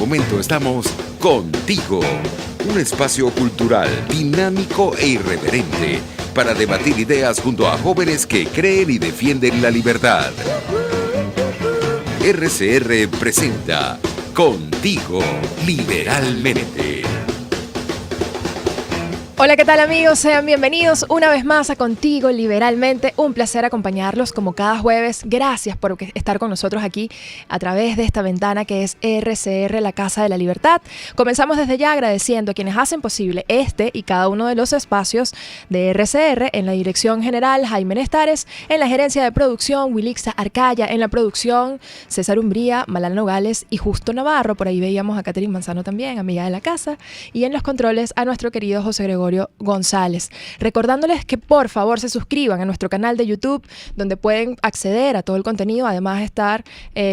Momento estamos contigo, un espacio cultural dinámico e irreverente para debatir ideas junto a jóvenes que creen y defienden la libertad. RCR presenta Contigo Liberalmente. Hola, ¿qué tal amigos? Sean bienvenidos una vez más a Contigo Liberalmente. Un placer acompañarlos como cada jueves. Gracias por estar con nosotros aquí a través de esta ventana que es RCR, la Casa de la Libertad. Comenzamos desde ya agradeciendo a quienes hacen posible este y cada uno de los espacios de RCR. En la dirección general, Jaime Nestares. En la gerencia de producción, Wilixa Arcaya. En la producción, César Umbría, Malal Nogales y Justo Navarro. Por ahí veíamos a Catherine Manzano también, amiga de la casa. Y en los controles a nuestro querido José Gregorio González. Recordándoles que por favor se suscriban a nuestro canal de YouTube, donde pueden acceder a todo el contenido, además de estar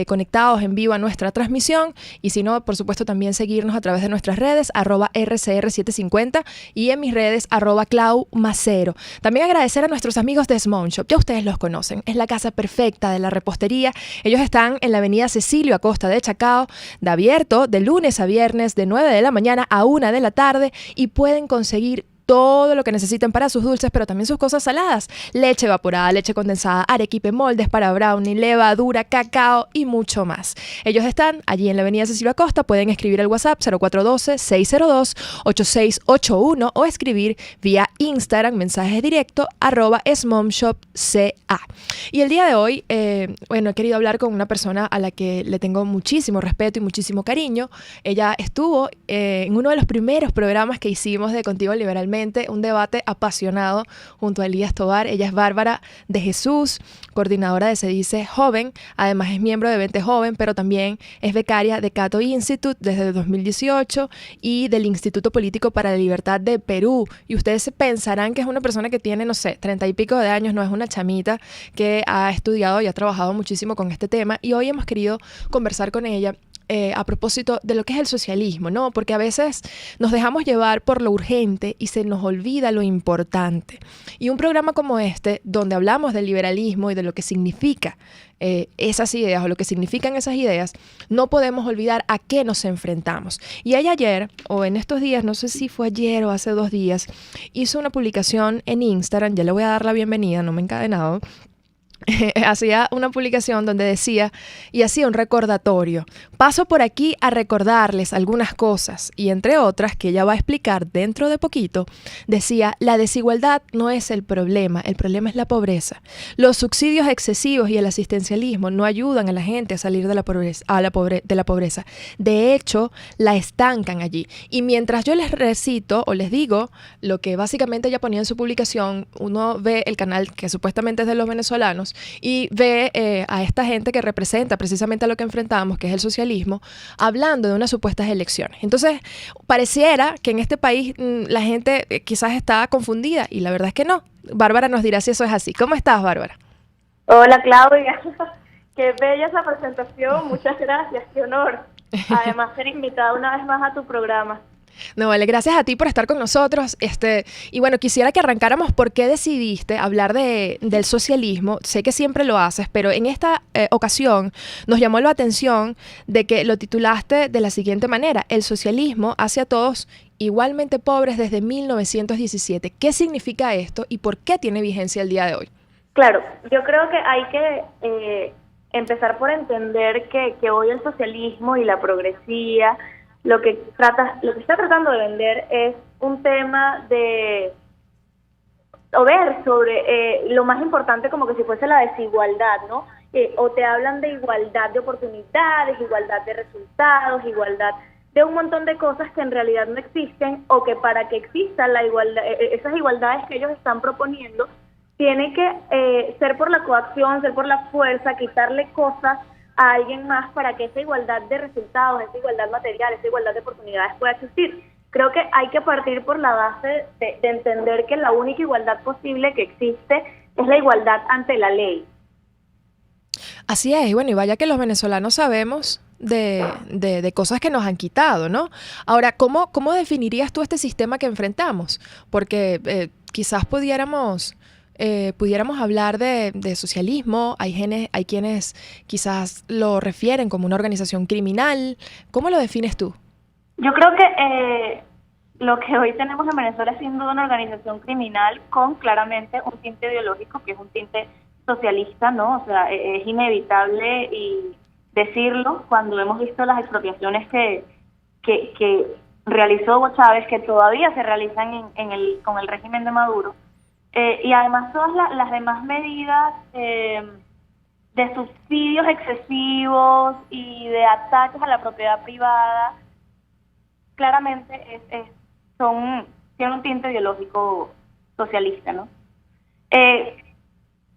conectados en vivo a nuestra transmisión, y si no, por supuesto también seguirnos a través de nuestras redes, @RCR750 y en mis redes, @ClauMacero. También agradecer a nuestros amigos de Small Shop, ya ustedes los conocen, es la casa perfecta de la repostería. Ellos están en la avenida Cecilio Acosta de Chacao, de abierto de lunes a viernes de 9 de la mañana a 1 de la tarde, y pueden conseguir todo lo que necesiten para sus dulces, pero también sus cosas saladas. Leche evaporada, leche condensada, arequipe, moldes para brownie, levadura, cacao y mucho más. Ellos están allí en la avenida Cecilio Acosta. Pueden escribir al WhatsApp 0412-602-8681 o escribir vía Instagram, mensajes directos, @smomshopca. Y el día de hoy, he querido hablar con una persona a la que le tengo muchísimo respeto y muchísimo cariño. Ella estuvo en uno de los primeros programas que hicimos de Contigo Liberalmente, un debate apasionado junto a Elías Tobar. Ella es Bárbara de Jesús, coordinadora de Se Dice Joven. Además es miembro de Vente Joven, pero también es becaria de Cato Institute desde 2018 y del Instituto Político para la Libertad de Perú. Y ustedes pensarán que es una persona que tiene, 30 y pico de años, no es una chamita que ha estudiado y ha trabajado muchísimo con este tema. Y hoy hemos querido conversar con ella a propósito de lo que es el socialismo, ¿no? Porque a veces nos dejamos llevar por lo urgente y se nos olvida lo importante. Y un programa como este, donde hablamos del liberalismo y de lo que significa esas ideas o lo que significan esas ideas, no podemos olvidar a qué nos enfrentamos. Y ella ayer, o en estos días, no sé si fue ayer o hace 2 días, hizo una publicación en Instagram, ya le voy a dar la bienvenida, no me he encadenado. Hacía una publicación donde decía y hacía un recordatorio: paso por aquí a recordarles algunas cosas, y entre otras que ella va a explicar dentro de poquito, decía: la desigualdad no es el problema es la pobreza. Los subsidios excesivos y el asistencialismo no ayudan a la gente a salir de la pobreza, de hecho la estancan allí. Y mientras yo les recito o les digo lo que básicamente ella ponía en su publicación, uno ve el canal que supuestamente es de los venezolanos y ve a esta gente que representa precisamente a lo que enfrentamos, que es el socialismo, hablando de unas supuestas elecciones. Entonces, pareciera que en este país la gente quizás está confundida, y la verdad es que no. Bárbara nos dirá si eso es así. ¿Cómo estás, Bárbara? Hola, Claudia. Qué bella esa presentación. Muchas gracias. Qué honor. Además, ser invitada una vez más a tu programa. No, vale, gracias a ti por estar con nosotros. Y bueno, quisiera que arrancáramos por qué decidiste hablar del socialismo. Sé que siempre lo haces, pero en esta ocasión nos llamó la atención de que lo titulaste de la siguiente manera: el socialismo hace a todos igualmente pobres desde 1917. ¿Qué significa esto y por qué tiene vigencia el día de hoy? Claro, yo creo que hay que empezar por entender que hoy el socialismo y la progresía lo que está tratando de vender es un tema de ver sobre lo más importante, como que si fuese la desigualdad, ¿no? O te hablan de igualdad de oportunidades, igualdad de resultados, igualdad de un montón de cosas que en realidad no existen, o que para que exista la igualdad, esas igualdades que ellos están proponiendo, tiene que ser por la coacción, ser por la fuerza, quitarle cosas a alguien más para que esa igualdad de resultados, esa igualdad material, esa igualdad de oportunidades pueda existir. Creo que hay que partir por la base de entender que la única igualdad posible que existe es la igualdad ante la ley. Así es, y bueno, y vaya que los venezolanos sabemos de cosas que nos han quitado, ¿no? Ahora, ¿cómo definirías tú este sistema que enfrentamos? Porque quizás pudiéramos pudiéramos hablar de socialismo. Hay quienes quizás lo refieren como una organización criminal. ¿Cómo lo defines tú? Yo creo que lo que hoy tenemos en Venezuela es sin duda una organización criminal con claramente un tinte ideológico, que es un tinte socialista, ¿no? O sea, es inevitable y decirlo cuando hemos visto las expropiaciones que realizó Hugo Chávez, que todavía se realizan con el régimen de Maduro. Y además todas las demás medidas de subsidios excesivos y de ataques a la propiedad privada, claramente tienen un tinte ideológico socialista, ¿no?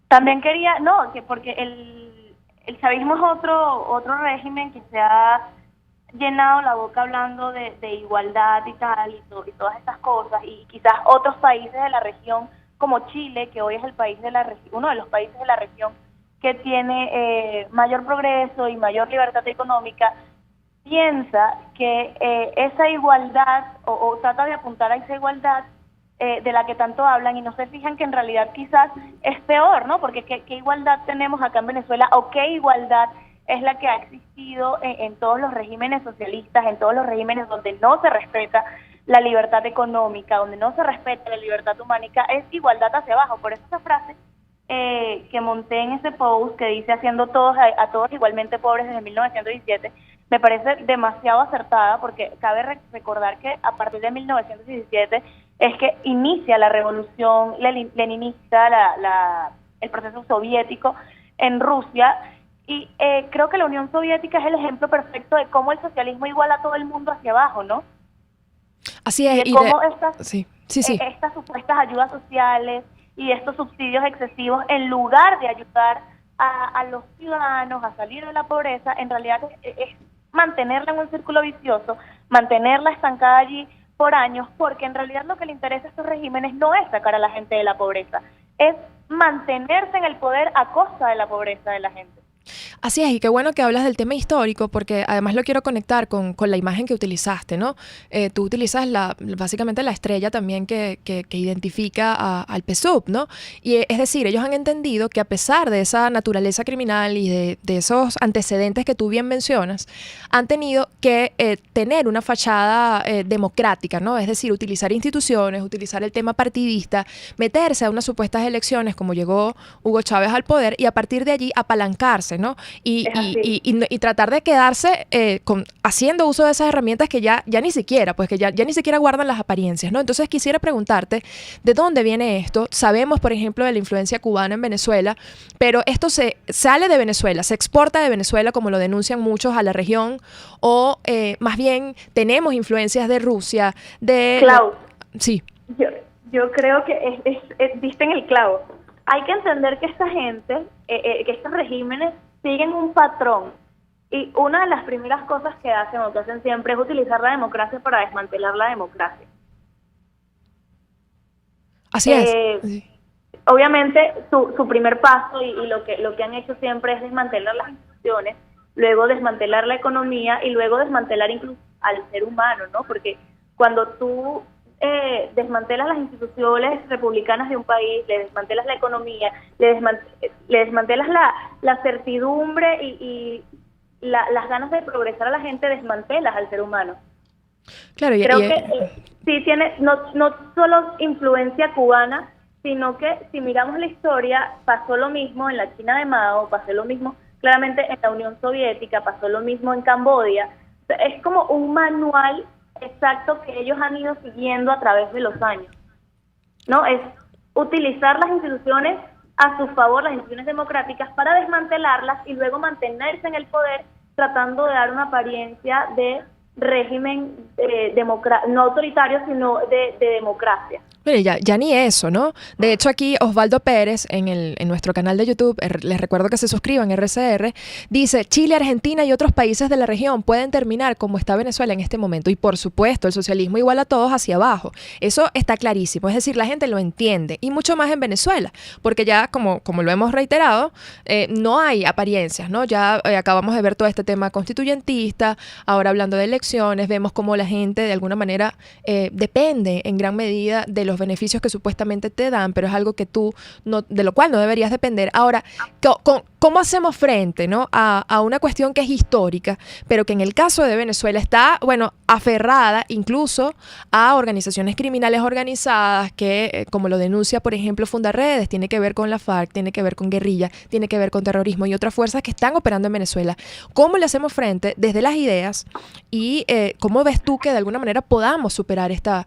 También quería, porque el chavismo es otro régimen que se ha llenado la boca hablando de igualdad y tal, y todas estas cosas, y quizás otros países de la región, como Chile, que hoy es uno de los países de la región que tiene mayor progreso y mayor libertad económica, piensa que esa igualdad, o trata de apuntar a esa igualdad de la que tanto hablan, y no se fijan que en realidad quizás es peor, ¿no? Porque ¿qué igualdad tenemos acá en Venezuela, o qué igualdad es la que ha existido en todos los regímenes socialistas, en todos los regímenes donde no se respeta la libertad económica, donde no se respeta la libertad humánica? Es igualdad hacia abajo. Por eso esa frase que monté en ese post que dice haciendo a todos igualmente pobres desde 1917, me parece demasiado acertada, porque cabe recordar que a partir de 1917 es que inicia la revolución leninista, el proceso soviético en Rusia, y creo que la Unión Soviética es el ejemplo perfecto de cómo el socialismo iguala a todo el mundo hacia abajo, ¿no? Así es. Y cómo estas supuestas ayudas sociales y estos subsidios excesivos, en lugar de ayudar a los ciudadanos a salir de la pobreza, en realidad es mantenerla en un círculo vicioso, mantenerla estancada allí por años, porque en realidad lo que le interesa a estos regímenes no es sacar a la gente de la pobreza, es mantenerse en el poder a costa de la pobreza de la gente. Así es, y qué bueno que hablas del tema histórico, porque además lo quiero conectar con la imagen que utilizaste, ¿no? Tú utilizas básicamente la estrella también que identifica al PSUV, ¿no? Y es decir, ellos han entendido que a pesar de esa naturaleza criminal y de esos antecedentes que tú bien mencionas, han tenido que tener una fachada democrática, ¿no? Es decir, utilizar instituciones, utilizar el tema partidista, meterse a unas supuestas elecciones como llegó Hugo Chávez al poder, y a partir de allí apalancarse, ¿no? Y tratar de quedarse haciendo uso de esas herramientas que ya ni siquiera, pues que ya ni siquiera guardan las apariencias, ¿no? Entonces quisiera preguntarte, ¿de dónde viene esto? Sabemos, por ejemplo, de la influencia cubana en Venezuela, pero esto se sale de Venezuela, se exporta de Venezuela, como lo denuncian muchos a la región, o más bien tenemos influencias de Rusia, Clau, sí. Yo creo que diste en el clavo. Hay que entender que esta gente, que estos regímenes siguen un patrón, y una de las primeras cosas que hacen o que hacen siempre es utilizar la democracia para desmantelar la democracia. Así es. Sí. Obviamente su primer paso y lo que han hecho siempre es desmantelar las instituciones, luego desmantelar la economía y luego desmantelar incluso al ser humano, ¿no? Porque cuando tú desmantelas las instituciones republicanas de un país, le desmantelas la economía, le desmantelas la certidumbre y las ganas de progresar a la gente, desmantelas al ser humano. Claro, creo que sí tiene no solo influencia cubana, sino que si miramos la historia, pasó lo mismo en la China de Mao, pasó lo mismo claramente en la Unión Soviética, pasó lo mismo en Camboya. O sea, es como un manual exacto que ellos han ido siguiendo a través de los años, ¿no? Es utilizar las instituciones a su favor, las instituciones democráticas, para desmantelarlas y luego mantenerse en el poder, tratando de dar una apariencia de régimen no autoritario, sino de democracia. Mire, ya ni eso, ¿no? De hecho, aquí Osvaldo Pérez, en nuestro canal de YouTube, les recuerdo que se suscriban, RCR, dice: Chile, Argentina y otros países de la región pueden terminar como está Venezuela en este momento. Y por supuesto, el socialismo iguala a todos hacia abajo. Eso está clarísimo. Es decir, la gente lo entiende. Y mucho más en Venezuela. Porque ya, como lo hemos reiterado, no hay apariencias, ¿no? Ya acabamos de ver todo este tema constituyentista, ahora hablando de elecciones. elecciones, vemos cómo la gente de alguna manera depende en gran medida de los beneficios que supuestamente te dan, pero es algo que tú de lo cual no deberías depender. Ahora, ¿cómo hacemos frente, ¿no?, a una cuestión que es histórica, pero que en el caso de Venezuela está, bueno, aferrada incluso a organizaciones criminales organizadas que, como lo denuncia, por ejemplo, Fundaredes, tiene que ver con la FARC, tiene que ver con guerrilla, tiene que ver con terrorismo y otras fuerzas que están operando en Venezuela? ¿Cómo le hacemos frente desde las ideas y cómo ves tú que de alguna manera podamos superar esta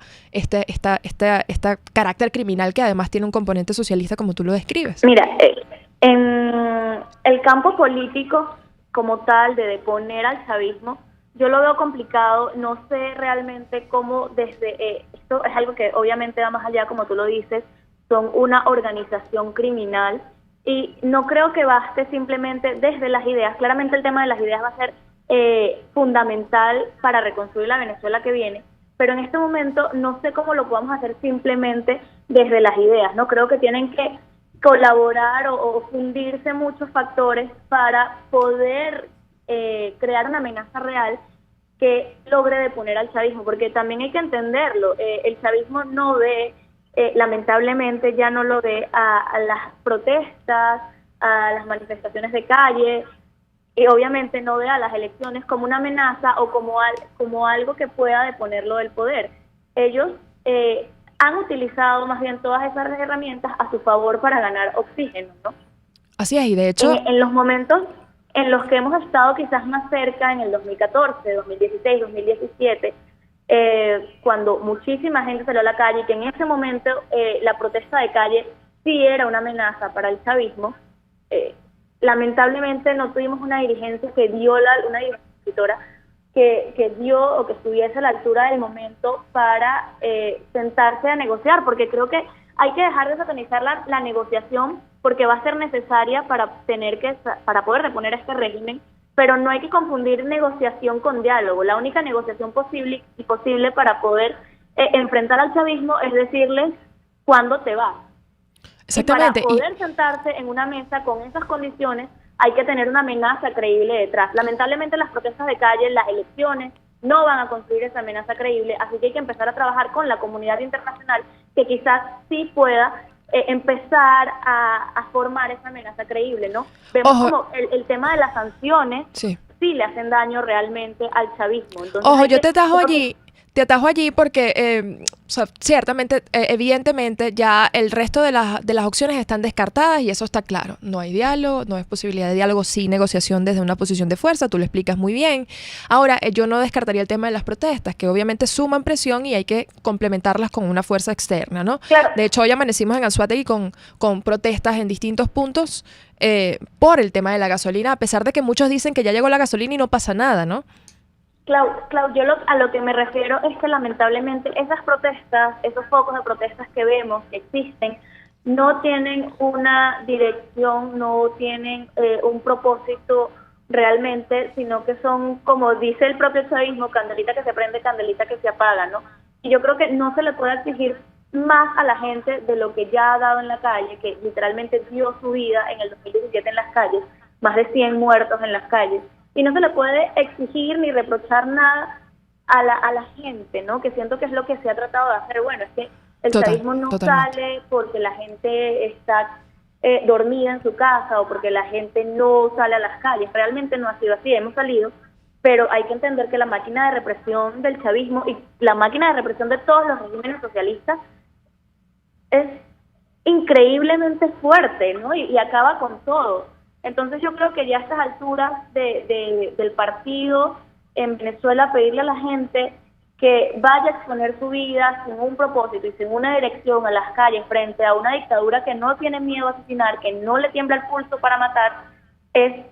carácter criminal que además tiene un componente socialista como tú lo describes? Mira, en el campo político como tal de deponer al chavismo, yo lo veo complicado. No sé realmente cómo desde esto es algo que obviamente va más allá, como tú lo dices, son una organización criminal y no creo que baste simplemente desde las ideas. Claramente el tema de las ideas va a ser fundamental para reconstruir la Venezuela que viene, pero en este momento no sé cómo lo podamos hacer simplemente desde las ideas, ¿no? Creo que tienen que colaborar o fundirse muchos factores para poder crear una amenaza real que logre deponer al chavismo, porque también hay que entenderlo, el chavismo no ve, lamentablemente ya no lo ve a las protestas, a las manifestaciones de calle, y obviamente no ve a las elecciones como una amenaza o como algo que pueda deponerlo del poder. Ellos han utilizado más bien todas esas herramientas a su favor para ganar oxígeno, ¿no? Así es, y de hecho... En los momentos en los que hemos estado quizás más cerca, en el 2014, 2016, 2017, cuando muchísima gente salió a la calle y que en ese momento la protesta de calle sí era una amenaza para el chavismo, lamentablemente no tuvimos una dirigencia que dio una dirigencia que dio o que estuviese a la altura del momento para sentarse a negociar, porque creo que hay que dejar de satanizar la negociación, porque va a ser necesaria para poder deponer este régimen, pero no hay que confundir negociación con diálogo. La única negociación posible para poder enfrentar al chavismo es decirles cuándo te vas. Exactamente. Y para poder sentarse en una mesa con esas condiciones hay que tener una amenaza creíble detrás. Lamentablemente las protestas de calle, las elecciones, no van a construir esa amenaza creíble, así que hay que empezar a trabajar con la comunidad internacional que quizás sí pueda empezar a formar esa amenaza creíble, ¿no? Vemos como el tema de las sanciones sí le hacen daño realmente al chavismo. Entonces, yo te atajo allí porque ciertamente, evidentemente, ya el resto de las opciones están descartadas y eso está claro. No hay diálogo, no hay posibilidad de diálogo, sí negociación desde una posición de fuerza, tú lo explicas muy bien. Ahora, yo no descartaría el tema de las protestas, que obviamente suman presión y hay que complementarlas con una fuerza externa, ¿no? Claro. De hecho, hoy amanecimos en Anzoátegui con protestas en distintos puntos por el tema de la gasolina, a pesar de que muchos dicen que ya llegó la gasolina y no pasa nada, ¿no? Clau, yo a lo que me refiero es que lamentablemente esas protestas, esos focos de protestas que vemos, que existen, no tienen una dirección, no tienen un propósito realmente, sino que son, como dice el propio chavismo, candelita que se prende, candelita que se apaga, ¿no? Y yo creo que no se le puede exigir más a la gente de lo que ya ha dado en la calle, que literalmente dio su vida en el 2017 en las calles, más de 100 muertos en las calles. Y no se le puede exigir ni reprochar nada a la gente, ¿no? Que siento que es lo que se ha tratado de hacer. Bueno, es que el chavismo no sale porque la gente está dormida en su casa o porque la gente no sale a las calles. Realmente no ha sido así, hemos salido, pero hay que entender que la máquina de represión del chavismo y la máquina de represión de todos los regímenes socialistas es increíblemente fuerte, ¿no? Y acaba con todo. Entonces yo creo que ya a estas alturas del partido en Venezuela, pedirle a la gente que vaya a exponer su vida sin un propósito y sin una dirección a las calles frente a una dictadura que no tiene miedo a asesinar, que no le tiembla el pulso para matar, es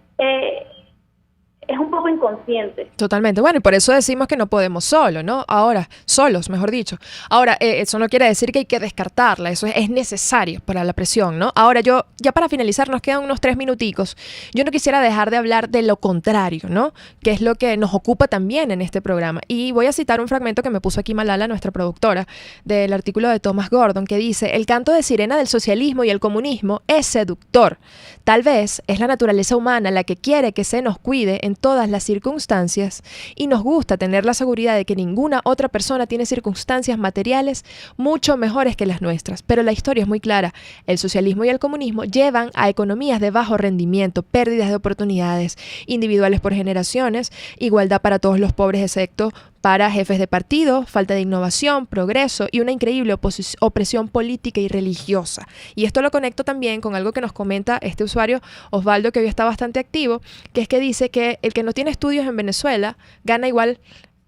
un poco inconsciente. Totalmente. Bueno, y por eso decimos que no podemos solos, mejor dicho. Ahora, eso no quiere decir que hay que descartarla, eso es necesario para la presión, ¿no? Ahora, ya para finalizar, nos quedan unos 3 minuticos. Yo no quisiera dejar de hablar de lo contrario, ¿no? Que es lo que nos ocupa también en este programa. Y voy a citar un fragmento que me puso aquí Malala, nuestra productora, del artículo de Thomas Gordon, que dice: el canto de sirena del socialismo y el comunismo es seductor. Tal vez es la naturaleza humana la que quiere que se nos cuide en todas las circunstancias y nos gusta tener la seguridad de que ninguna otra persona tiene circunstancias materiales mucho mejores que las nuestras. Pero la historia es muy clara. El socialismo y el comunismo llevan a economías de bajo rendimiento, pérdidas de oportunidades individuales por generaciones, igualdad para todos los pobres excepto para jefes de partido, falta de innovación, progreso y una increíble opresión política y religiosa. Y esto lo conecto también con algo que nos comenta este usuario Osvaldo, que hoy está bastante activo, que es que dice que el que no tiene estudios en Venezuela gana igual,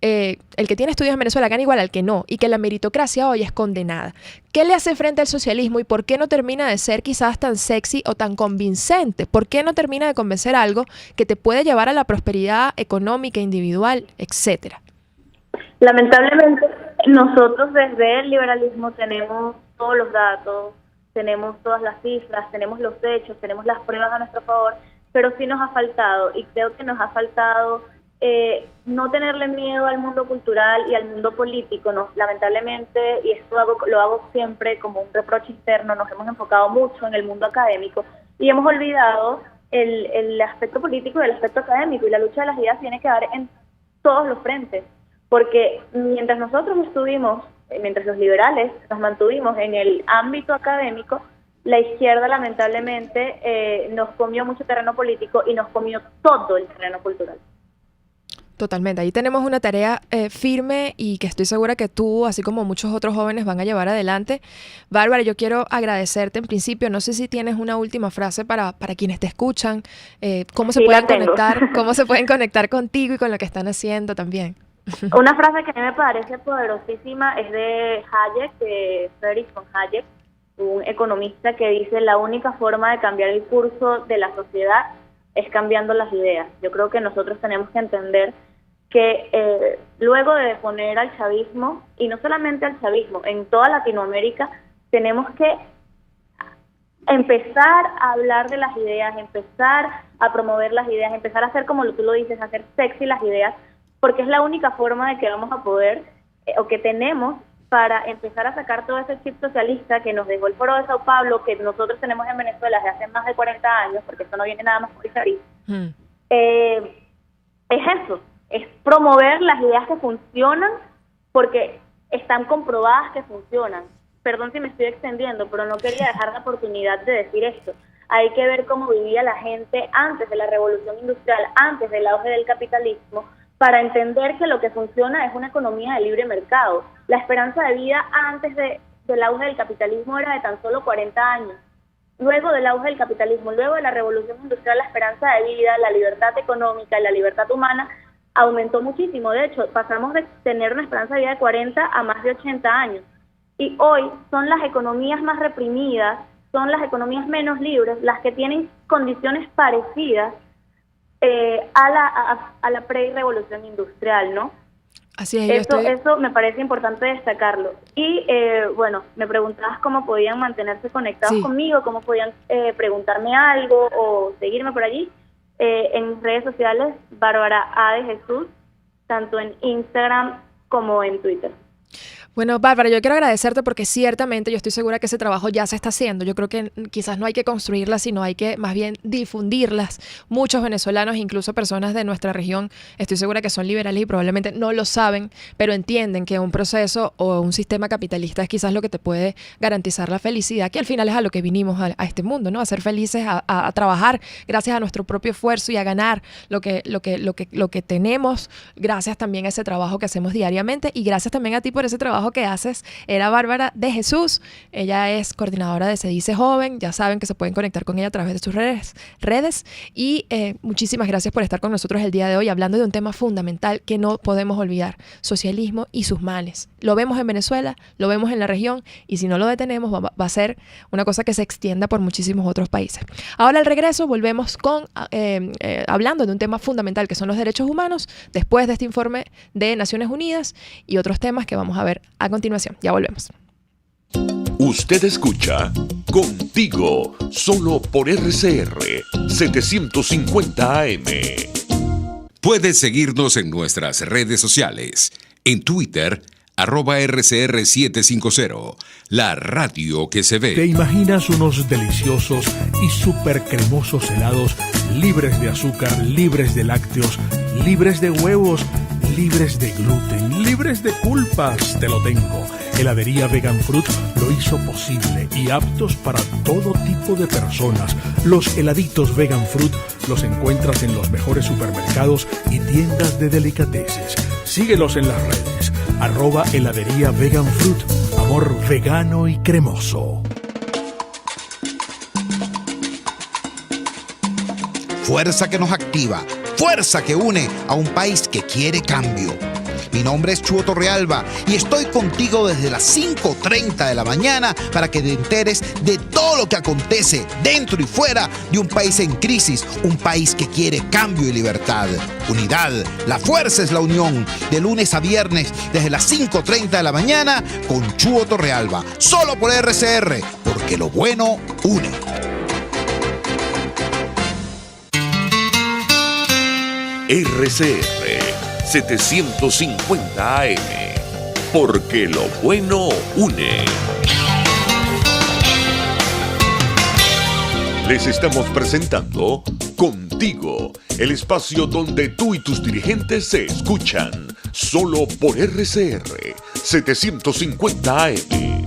el que tiene estudios en Venezuela gana igual al que no, y que la meritocracia hoy es condenada. ¿Qué le hace frente al socialismo y por qué no termina de ser quizás tan sexy o tan convincente? ¿Por qué no termina de convencer algo que te puede llevar a la prosperidad económica, individual, etcétera? Lamentablemente, nosotros desde el liberalismo tenemos todos los datos, tenemos todas las cifras, tenemos los hechos, tenemos las pruebas a nuestro favor, pero sí nos ha faltado, y creo que nos ha faltado no tenerle miedo al mundo cultural y al mundo político. Lamentablemente, y esto lo hago siempre como un reproche interno, nos hemos enfocado mucho en el mundo académico y hemos olvidado el aspecto político y el aspecto académico, y la lucha de las ideas tiene que dar en todos los frentes. Porque mientras nosotros mientras los liberales nos mantuvimos en el ámbito académico, la izquierda lamentablemente nos comió mucho terreno político y nos comió todo el terreno cultural. Totalmente. Ahí tenemos una tarea firme y que estoy segura que tú, así como muchos otros jóvenes, van a llevar adelante. Bárbara, yo quiero agradecerte en principio. No sé si tienes una última frase para quienes te escuchan. ¿Cómo se pueden conectar? ¿Cómo se pueden conectar contigo y con lo que están haciendo también? Una frase que a mí me parece poderosísima es de Hayek, de Friedrich von Hayek, un economista que dice: la única forma de cambiar el curso de la sociedad es cambiando las ideas. Yo creo que nosotros tenemos que entender que luego de deponer al chavismo, y no solamente al chavismo, en toda Latinoamérica, tenemos que empezar a hablar de las ideas, empezar a promover las ideas, empezar a hacer, como tú lo dices, hacer sexy las ideas, porque es la única forma de que vamos a poder, o que tenemos, para empezar a sacar todo ese chip socialista que nos dejó el Foro de Sao Paulo, que nosotros tenemos en Venezuela desde hace más de 40 años, porque esto no viene nada más por Isabel. Es eso, es promover las ideas que funcionan, porque están comprobadas que funcionan. Perdón si me estoy extendiendo, pero no quería dejar la oportunidad de decir esto. Hay que ver cómo vivía la gente antes de la revolución industrial, antes del auge del capitalismo, para entender que lo que funciona es una economía de libre mercado. La esperanza de vida antes del auge del capitalismo era de tan solo 40 años. Luego del auge del capitalismo, luego de la revolución industrial, la esperanza de vida, la libertad económica y la libertad humana aumentó muchísimo. De hecho, pasamos de tener una esperanza de vida de 40 a más de 80 años. Y hoy son las economías más reprimidas, son las economías menos libres, las que tienen condiciones parecidas a la pre-revolución industrial, ¿no? Así es. Eso me parece importante destacarlo. Y bueno, me preguntabas cómo podían mantenerse conectados conmigo, cómo podían preguntarme algo o seguirme por allí. En redes sociales, Bárbara A. de Jesús, tanto en Instagram como en Twitter. Bueno, Bárbara, yo quiero agradecerte porque ciertamente yo estoy segura que ese trabajo ya se está haciendo. Yo creo que quizás no hay que construirlas, sino hay que más bien difundirlas. Muchos venezolanos, incluso personas de nuestra región, estoy segura que son liberales y probablemente no lo saben, pero entienden que un proceso o un sistema capitalista es quizás lo que te puede garantizar la felicidad, que al final es a lo que vinimos a este mundo, ¿no? A ser felices, a trabajar gracias a nuestro propio esfuerzo y a ganar lo que tenemos gracias también a ese trabajo que hacemos diariamente, y gracias también a ti por ese trabajo que haces. Era Bárbara de Jesús. Ella es coordinadora de Se Dice Joven. Ya saben que se pueden conectar con ella a través de sus redes. Y muchísimas gracias por estar con nosotros el día de hoy hablando de un tema fundamental que no podemos olvidar: socialismo y sus males. Lo vemos en Venezuela, lo vemos en la región, y si no lo detenemos va a ser una cosa que se extienda por muchísimos otros países. Ahora, al regreso, volvemos con hablando de un tema fundamental que son los derechos humanos, después de este informe de Naciones Unidas y otros temas que vamos a ver a continuación. Ya volvemos. Usted escucha Contigo, solo por RCR 750 AM. Puedes seguirnos en nuestras redes sociales. En Twitter, @RCR750, la radio que se ve. ¿Te imaginas unos deliciosos y súper cremosos helados libres de azúcar, libres de lácteos, libres de huevos, libres de gluten, libres de culpas? Te lo tengo. Heladería Vegan Fruit lo hizo posible y aptos para todo tipo de personas. Los heladitos Vegan Fruit los encuentras en los mejores supermercados y tiendas de delicateces. Síguelos en las redes. @heladería Vegan Fruit. Amor vegano y cremoso. Fuerza que nos activa, fuerza que une a un país que quiere cambio. Mi nombre es Chuo Torrealba y estoy contigo desde las 5:30 de la mañana para que te enteres de todo lo que acontece dentro y fuera de un país en crisis, un país que quiere cambio y libertad. Unidad, la fuerza es la unión, de lunes a viernes desde las 5:30 de la mañana con Chuo Torrealba, solo por RCR, porque lo bueno une. RCR 750 AM, porque lo bueno une. Les estamos presentando Contigo, el espacio donde tú y tus dirigentes se escuchan, solo por RCR 750 AM.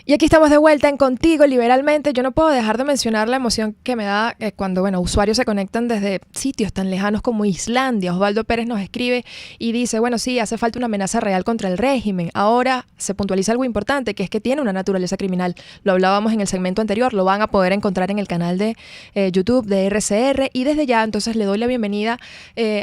Y aquí estamos de vuelta en Contigo Liberalmente. Yo no puedo dejar de mencionar la emoción que me da cuando, usuarios se conectan desde sitios tan lejanos como Islandia. Osvaldo Pérez nos escribe y dice, sí, hace falta una amenaza real contra el régimen. Ahora se puntualiza algo importante, que es que tiene una naturaleza criminal. Lo hablábamos en el segmento anterior, lo van a poder encontrar en el canal de YouTube de RCR. Y desde ya, entonces, le doy la bienvenida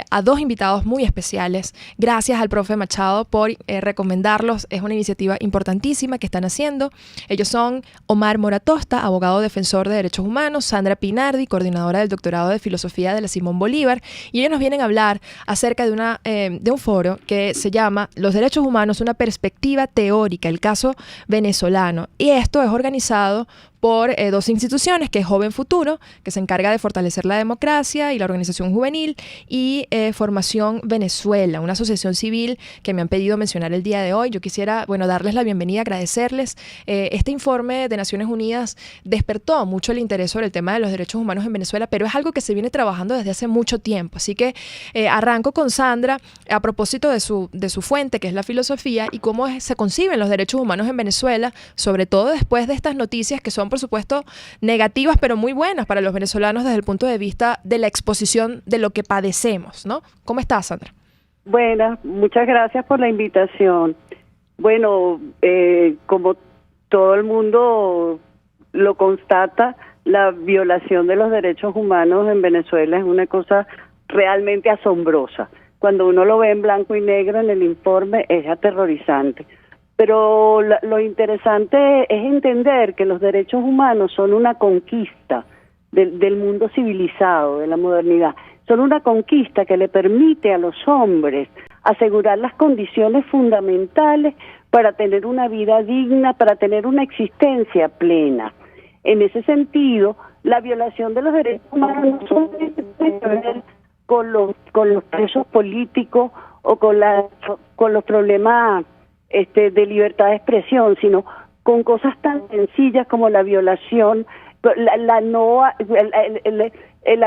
a dos invitados muy especiales. Gracias al profe Machado por recomendarlos. Es una iniciativa importantísima que están haciendo. Ellos son Omar Moratosta, abogado defensor de derechos humanos, Sandra Pinardi, coordinadora del doctorado de filosofía de la Simón Bolívar, y ellos nos vienen a hablar acerca de un foro que se llama Los derechos humanos, una perspectiva teórica, el caso venezolano. Y esto es organizado por dos instituciones, que es Joven Futuro, que se encarga de fortalecer la democracia y la organización juvenil, y Formación Venezuela, una asociación civil que me han pedido mencionar el día de hoy. Yo quisiera, darles la bienvenida, agradecerles. Este informe de Naciones Unidas despertó mucho el interés sobre el tema de los derechos humanos en Venezuela, pero es algo que se viene trabajando desde hace mucho tiempo. Así que arranco con Sandra a propósito de su fuente, que es la filosofía, y cómo se conciben los derechos humanos en Venezuela, sobre todo después de estas noticias que son, por supuesto, negativas, pero muy buenas para los venezolanos desde el punto de vista de la exposición de lo que padecemos, ¿no? ¿Cómo estás, Sandra? Buenas, muchas gracias por la invitación. Como todo el mundo lo constata, la violación de los derechos humanos en Venezuela es una cosa realmente asombrosa. Cuando uno lo ve en blanco y negro en el informe, es aterrorizante. Pero lo interesante es entender que los derechos humanos son una conquista del mundo civilizado, de la modernidad. Son una conquista que le permite a los hombres asegurar las condiciones fundamentales para tener una vida digna, para tener una existencia plena. En ese sentido, la violación de los derechos humanos no solamente tiene que ver con los presos políticos o con los problemas de libertad de expresión, sino con cosas tan sencillas como la violación, la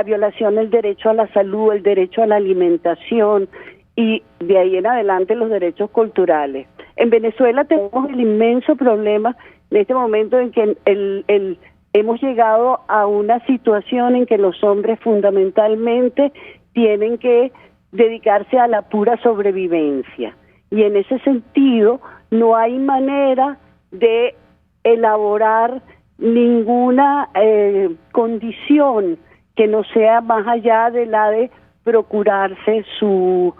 violación del derecho a la salud, el derecho a la alimentación, y de ahí en adelante los derechos culturales. En Venezuela tenemos el inmenso problema en este momento en que hemos llegado a una situación en que los hombres fundamentalmente tienen que dedicarse a la pura sobrevivencia. Y en ese sentido no hay manera de elaborar ninguna condición que no sea más allá de la de procurarse su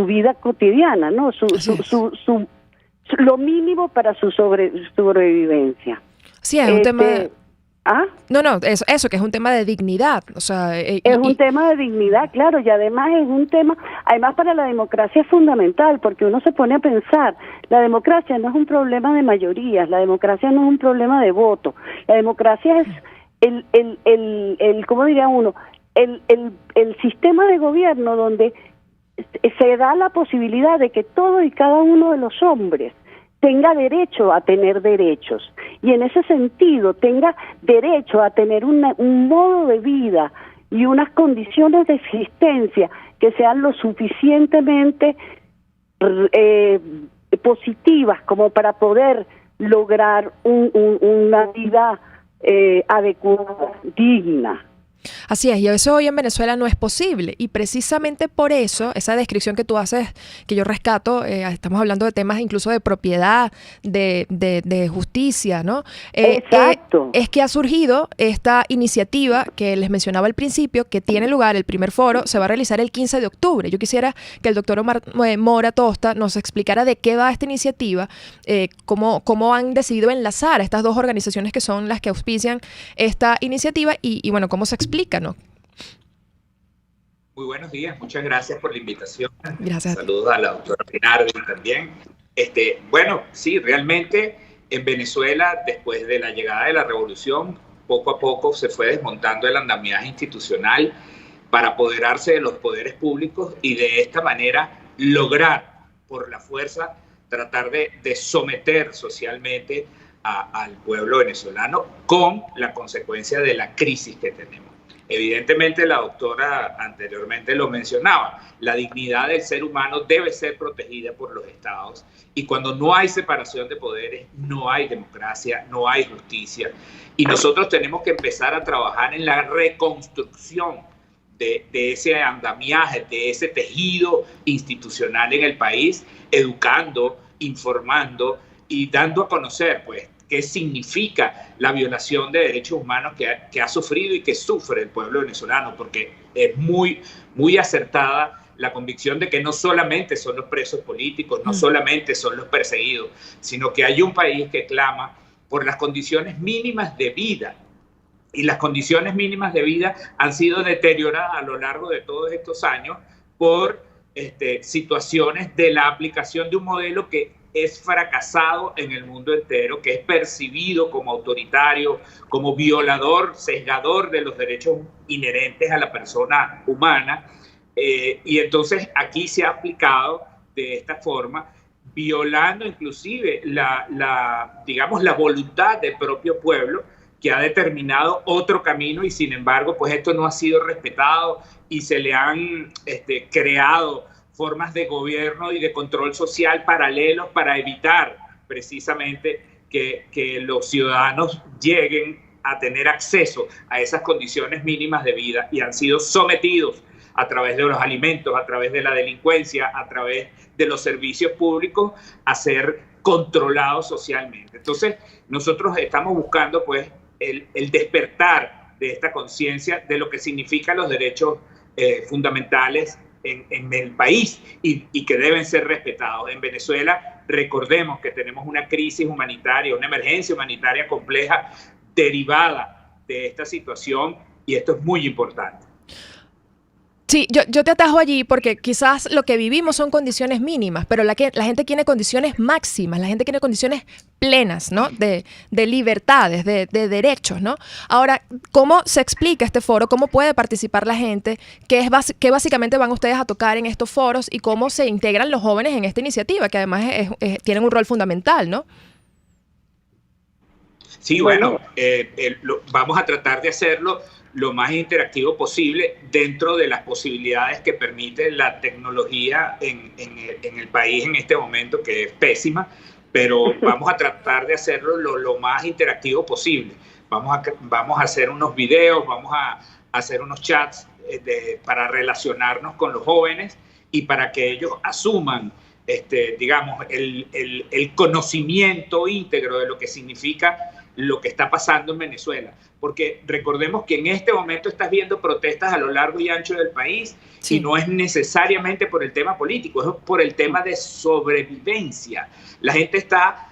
vida cotidiana, ¿no? Lo mínimo para su sobrevivencia. Sí, es un tema... ¿Ah? No, eso que es un tema de dignidad, o sea... es un tema de dignidad, claro, y además es un tema, además para la democracia es fundamental, porque uno se pone a pensar, la democracia no es un problema de mayorías, la democracia no es un problema de voto, la democracia es ¿cómo diría uno? El sistema de gobierno donde se da la posibilidad de que todo y cada uno de los hombres tenga derecho a tener derechos y en ese sentido tenga derecho a tener un modo de vida y unas condiciones de existencia que sean lo suficientemente positivas como para poder lograr una vida adecuada, digna. Así es, y eso hoy en Venezuela no es posible. Y precisamente por eso, esa descripción que tú haces, que yo rescato, estamos hablando de temas incluso de propiedad, de justicia, ¿no? Exacto. Es que ha surgido esta iniciativa que les mencionaba al principio, que tiene lugar, el primer foro, se va a realizar el 15 de octubre. Yo quisiera que el doctor Mora Tosta nos explicara de qué va esta iniciativa, cómo han decidido enlazar a estas dos organizaciones que son las que auspician esta iniciativa y bueno, cómo se explica, ¿no? Muy buenos días, muchas gracias por la invitación. Gracias. Saludos a la doctora Pinardi también. Bueno, sí, realmente en Venezuela, después de la llegada de la revolución, poco a poco se fue desmontando el andamiaje institucional para apoderarse de los poderes públicos y de esta manera lograr, por la fuerza, tratar de someter socialmente al pueblo venezolano con la consecuencia de la crisis que tenemos. Evidentemente, la doctora anteriormente lo mencionaba, la dignidad del ser humano debe ser protegida por los estados y cuando no hay separación de poderes, no hay democracia, no hay justicia y nosotros tenemos que empezar a trabajar en la reconstrucción de ese andamiaje, de ese tejido institucional en el país, educando, informando y dando a conocer, pues, qué significa la violación de derechos humanos que ha sufrido y que sufre el pueblo venezolano, porque es muy, muy acertada la convicción de que no solamente son los presos políticos, no solamente son los perseguidos, sino que hay un país que clama por las condiciones mínimas de vida. Y las condiciones mínimas de vida han sido deterioradas a lo largo de todos estos años por situaciones de la aplicación de un modelo que es fracasado en el mundo entero, que es percibido como autoritario, como violador, sesgador de los derechos inherentes a la persona humana. Y entonces aquí se ha aplicado de esta forma, violando inclusive digamos, la voluntad del propio pueblo, que ha determinado otro camino y sin embargo, pues esto no ha sido respetado y se le han creado formas de gobierno y de control social paralelos para evitar precisamente que los ciudadanos lleguen a tener acceso a esas condiciones mínimas de vida y han sido sometidos a través de los alimentos, a través de la delincuencia, a través de los servicios públicos a ser controlados socialmente. Entonces, nosotros estamos buscando pues el despertar de esta conciencia de lo que significan los derechos fundamentales en el país y que deben ser respetados. En Venezuela, recordemos que tenemos una crisis humanitaria, una emergencia humanitaria compleja derivada de esta situación y esto es muy importante. Sí, yo te atajo allí porque quizás lo que vivimos son condiciones mínimas, pero la gente quiere condiciones máximas, la gente quiere condiciones plenas, ¿no? De libertades, de derechos, ¿no? Ahora, ¿cómo se explica este foro? ¿Cómo puede participar la gente? ¿Qué básicamente van ustedes a tocar en estos foros? ¿Y cómo se integran los jóvenes en esta iniciativa? Que además tienen un rol fundamental, ¿no? Sí, bueno, vamos a tratar de hacerlo lo más interactivo posible dentro de las posibilidades que permite la tecnología en el país en este momento, que es pésima, pero vamos a tratar de hacerlo lo más interactivo posible. Vamos a hacer unos videos, vamos a hacer unos chats para relacionarnos con los jóvenes y para que ellos asuman digamos, el conocimiento íntegro de lo que significa lo que está pasando en Venezuela. Porque recordemos que en este momento estás viendo protestas a lo largo y ancho del país, sí, y no es necesariamente por el tema político, es por el tema de sobrevivencia. La gente está...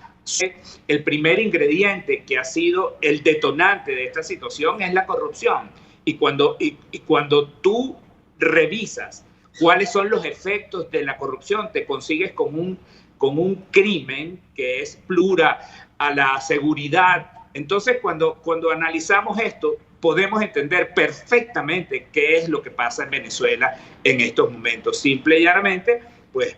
El primer ingrediente que ha sido el detonante de esta situación es la corrupción. Y cuando tú revisas cuáles son los efectos de la corrupción, te consigues con un crimen que es plura a la seguridad. Entonces, cuando analizamos esto, podemos entender perfectamente qué es lo que pasa en Venezuela en estos momentos. Simple y llanamente, pues,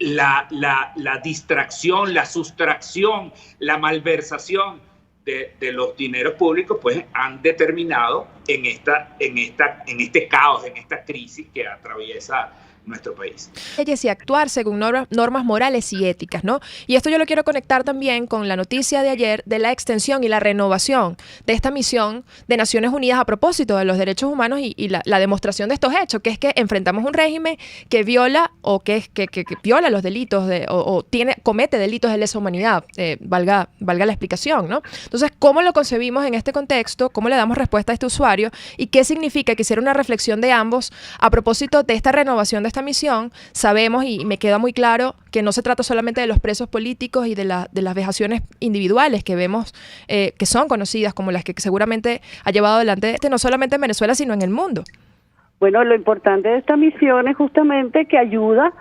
la distracción, la sustracción, la malversación de los dineros públicos, pues han determinado en este caos, en esta crisis que atraviesa nuestro país. Y actuar según normas morales y éticas, ¿no? Y esto yo lo quiero conectar también con la noticia de ayer de la extensión y la renovación de esta misión de Naciones Unidas a propósito de los derechos humanos y la demostración de estos hechos, que es que enfrentamos un régimen que viola o que viola los delitos comete delitos de lesa humanidad, valga la explicación, ¿no? Entonces, ¿cómo lo concebimos en este contexto? ¿Cómo le damos respuesta a este usuario? ¿Y qué significa? Quisiera una reflexión de ambos a propósito de esta renovación de esta misión. Sabemos y me queda muy claro que no se trata solamente de los presos políticos y de las vejaciones individuales que vemos que son conocidas como las que seguramente ha llevado adelante no solamente en Venezuela sino en el mundo. Bueno, lo importante de esta misión es justamente que ayuda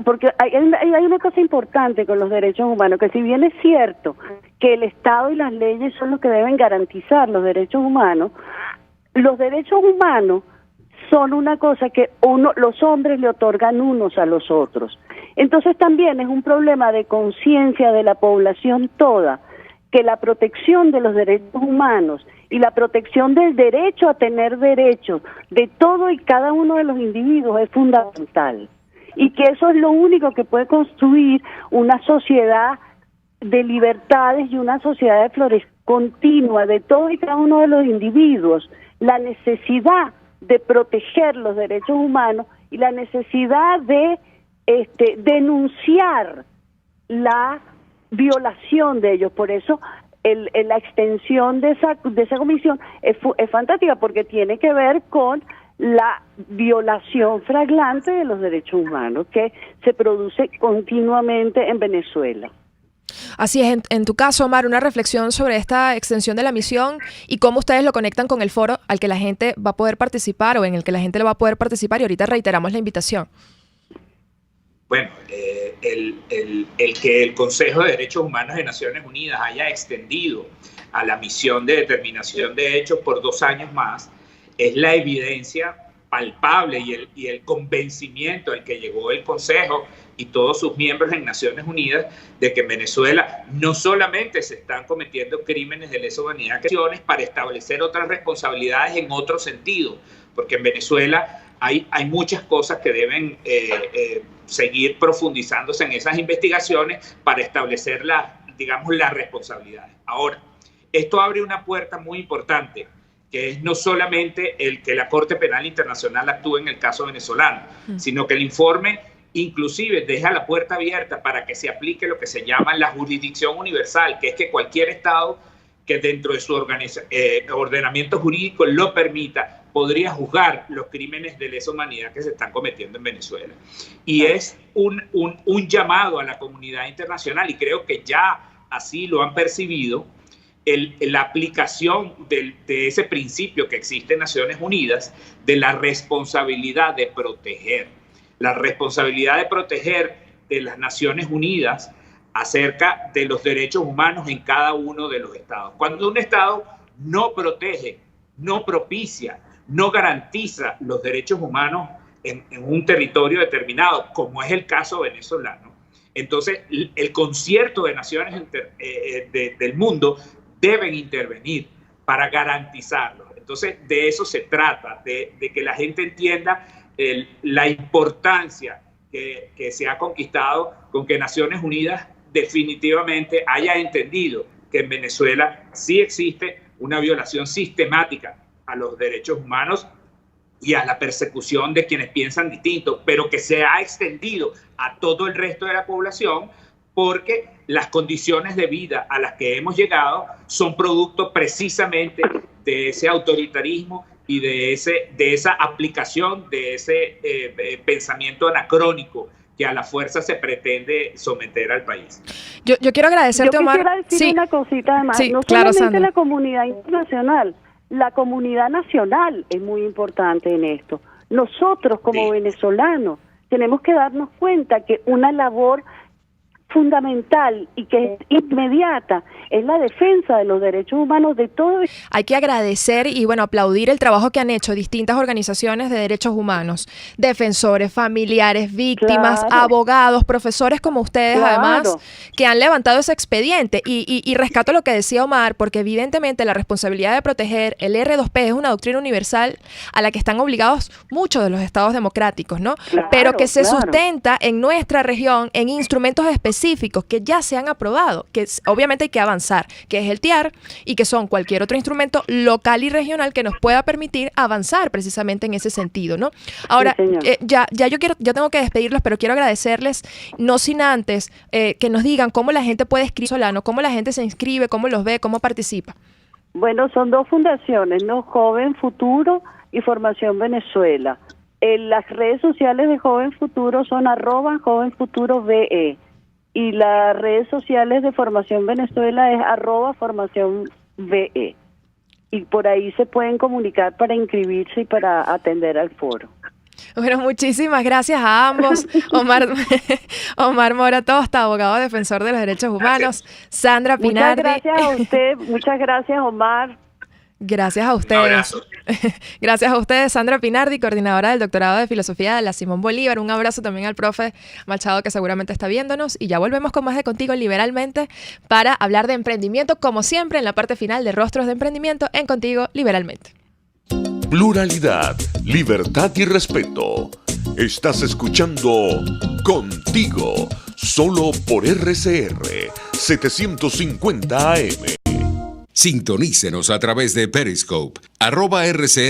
porque hay una cosa importante con los derechos humanos, que si bien es cierto que el Estado y las leyes son los que deben garantizar los derechos humanos son una cosa que los hombres le otorgan unos a los otros. Entonces también es un problema de conciencia de la población toda, que la protección de los derechos humanos y la protección del derecho a tener derechos de todo y cada uno de los individuos es fundamental. Y que eso es lo único que puede construir una sociedad de libertades y una sociedad de flores continua de todos y cada uno de los individuos. La necesidad de proteger los derechos humanos y la necesidad de denunciar la violación de ellos. Por eso la extensión de esa comisión es fantástica, porque tiene que ver con la violación flagrante de los derechos humanos que se produce continuamente en Venezuela. Así es, en tu caso, Omar, una reflexión sobre esta extensión de la misión y cómo ustedes lo conectan con el foro al que la gente va a poder participar o en el que la gente le va a poder participar, y ahorita reiteramos la invitación. Bueno, el que el Consejo de Derechos Humanos de Naciones Unidas haya extendido a la misión de determinación de hechos por 2 años más es la evidencia palpable y el convencimiento al que llegó el Consejo y todos sus miembros en Naciones Unidas de que en Venezuela no solamente se están cometiendo crímenes de lesa humanidad, para establecer otras responsabilidades en otro sentido, porque en Venezuela hay muchas cosas que deben seguir profundizándose en esas investigaciones para establecer las responsabilidades. Ahora, esto abre una puerta muy importante, que es no solamente el que la Corte Penal Internacional actúe en el caso venezolano, sino que el informe inclusive deja la puerta abierta para que se aplique lo que se llama la jurisdicción universal, que es que cualquier Estado que dentro de su ordenamiento jurídico lo permita, podría juzgar los crímenes de lesa humanidad que se están cometiendo en Venezuela. Y es un llamado a la comunidad internacional, y creo que ya así lo han percibido, la aplicación de ese principio que existe en Naciones Unidas de la responsabilidad de proteger. La responsabilidad de proteger de las Naciones Unidas acerca de los derechos humanos en cada uno de los estados. Cuando un estado no protege, no propicia, no garantiza los derechos humanos en un territorio determinado, como es el caso venezolano, entonces el concierto de naciones del mundo deben intervenir para garantizarlo. Entonces de eso se trata, de que la gente entienda la importancia que se ha conquistado con que Naciones Unidas definitivamente haya entendido que en Venezuela sí existe una violación sistemática a los derechos humanos y a la persecución de quienes piensan distinto, pero que se ha extendido a todo el resto de la población, porque las condiciones de vida a las que hemos llegado son producto precisamente de ese autoritarismo y de esa aplicación, de ese pensamiento anacrónico que a la fuerza se pretende someter al país. Yo quiero agradecerte, Omar. Yo quisiera decir una cosita además, no claro, solamente Sandra. La comunidad internacional, la comunidad nacional es muy importante en esto. Nosotros como venezolanos tenemos que darnos cuenta que una labor fundamental y que es inmediata es la defensa de los derechos humanos de todos. Hay que agradecer y bueno, aplaudir el trabajo que han hecho distintas organizaciones de derechos humanos, defensores, familiares, víctimas, Claro. abogados, profesores como ustedes, Claro. además, que han levantado ese expediente. Y rescato lo que decía Omar, porque evidentemente la responsabilidad de proteger el R2P es una doctrina universal a la que están obligados muchos de los estados democráticos, ¿no? Claro, Pero que se claro. sustenta en nuestra región en instrumentos específicos que ya se han aprobado, que obviamente hay que avanzar, que es el TIAR y que son cualquier otro instrumento local y regional que nos pueda permitir avanzar precisamente en ese sentido, ¿no? Ahora, Sí, señor. yo tengo que despedirlos, pero quiero agradecerles, no sin antes que nos digan cómo la gente puede escribir Solano, cómo la gente se inscribe, cómo los ve, cómo participa. Bueno, son dos fundaciones, ¿no? Joven Futuro y Formación Venezuela. Las redes sociales de Joven Futuro son @JovenFuturoVE y las redes sociales de Formación Venezuela es @FormaciónVE. Y por ahí se pueden comunicar para inscribirse y para atender al foro. Bueno, muchísimas gracias a ambos. Omar Mora Tosta, abogado defensor de los derechos humanos. Sandra Muchas Pinardi. gracias a usted, muchas gracias Omar. Gracias a Un ustedes. abrazo. Gracias a ustedes, Sandra Pinardi, coordinadora del doctorado de Filosofía de la Simón Bolívar. Un abrazo también al profe Machado, que seguramente está viéndonos. Y ya volvemos con más de Contigo Liberalmente para hablar de emprendimiento, como siempre, en la parte final de Rostros de Emprendimiento en Contigo Liberalmente. Pluralidad, libertad y respeto. Estás escuchando Contigo, solo por RCR 750 AM. Sintonícenos a través de Periscope, @RCR